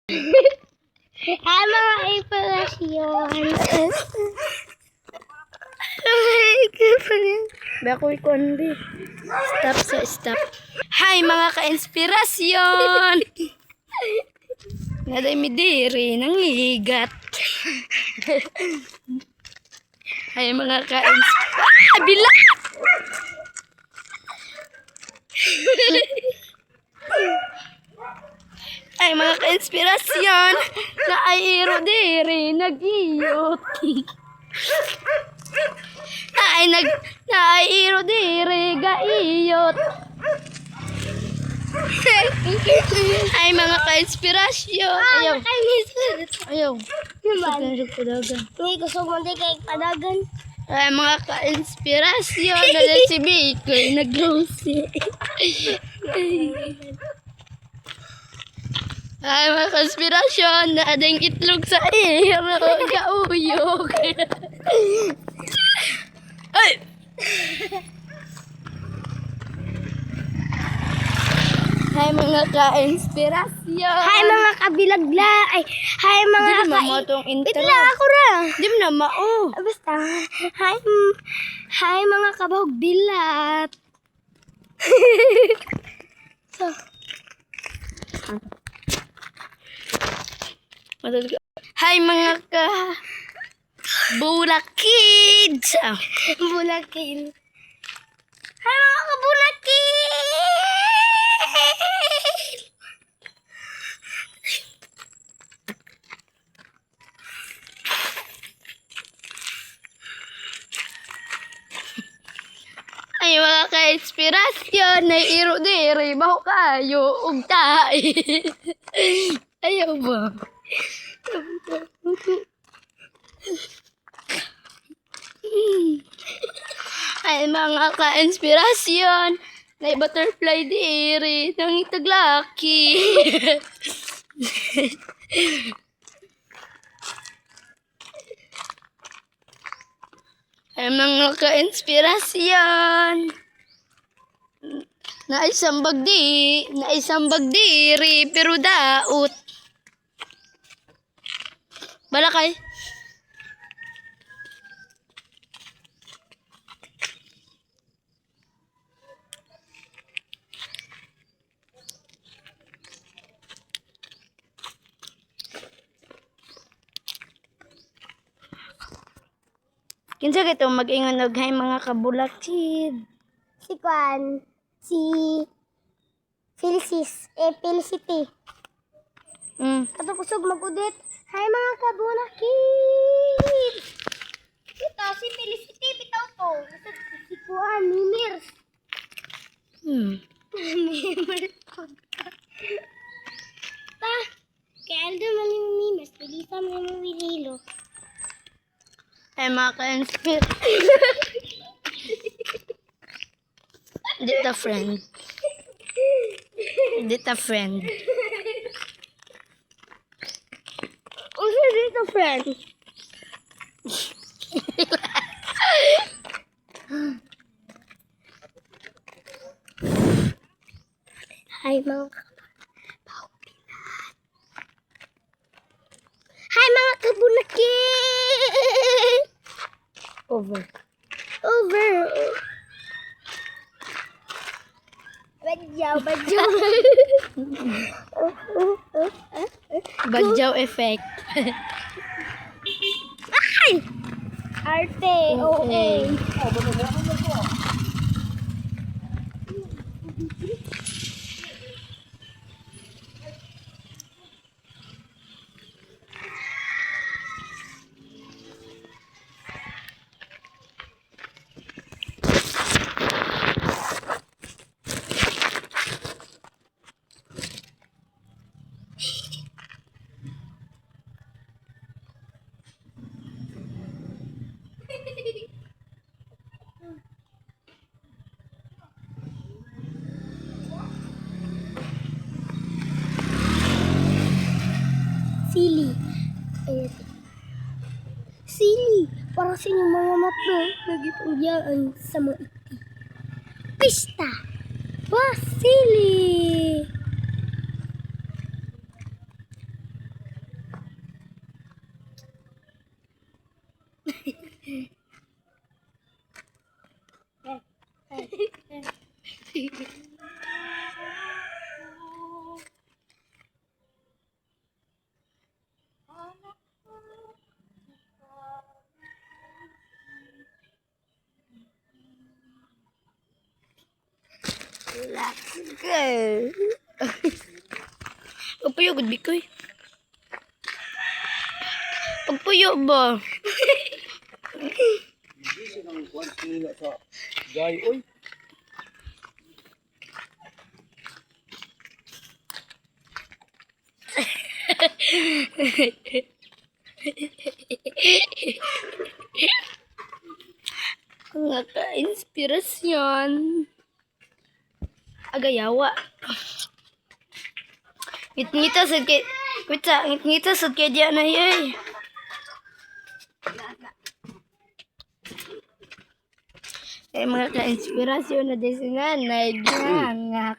Mga inspirasyon. Bakoy kondi. Stop sa stop. Hi mga ka-inspirasyon. Naday mi diri nang igat. Hi mga ka-inspirasyon. Bila! Ay mga ka-inspirasyon. Na ay iro diri nag-iyot. Nairo dire gaiyot. Ay mga ka-inspirasyon. Ayaw. Ayaw. Sige padagan. Hindi gusto mo di kay padagan. Ay mga ka-inspirasyon. Dahil si Bikoy nag-rosy. Ay mga ka-inspirasyon. Naadang itlog sa iro. Gauyok. Ay! Hi mga ka-inspirasyon. Hi mga kabilagla. Ay, hi mga Di mo motong intro. Wait lang ako ra. Di mo na mao. Basta, hi mga kabahog bilat. So, Hi mga ka Bulakids. bulakin. Hi mga kabulakin. Ay mga ka-inspirasyon. Nairo diri. Baho kayo. Ug tae. Ayaw ba? Ay mga ka-inspirasyon. May butterfly diri. Nang itaglaki. Ay mga ka-inspirasyon. Naisambag diri pero daot. Balakay. Kinsa gito mag-ingon og hay mga kabulakid. Si Kwan, si Felicity. Katapusog mag-udit. Hi mga kabulakid. Ito, si Felicity, bitaw to. Si Kwan, Mimirs. Mimirs. Ta, kay Aldo maling Mimirs. Pilisa mo yung wililo. Ay mga ka-inspirasyon. Dita friend. Uso dito, friend. Hi mga Hi mga kabulakin! Over. Badyaw. Badyaw effect. Arte, okay. Sili. Para sa inyong mga mata, nagipuyaan sa mga iti. Pista. Sili. Let's go. Pagpuyo, good bikoy. Pagpuyo ba? Hindi siya nang kuwan nila sa gay, oy. Mga ka-inspirasyon. Agayawa. Ngit-ngita sa kay... Kucha, ngit-ngita sa kay diya na yay. Mga ka-inspirasyon na desingan na igangak.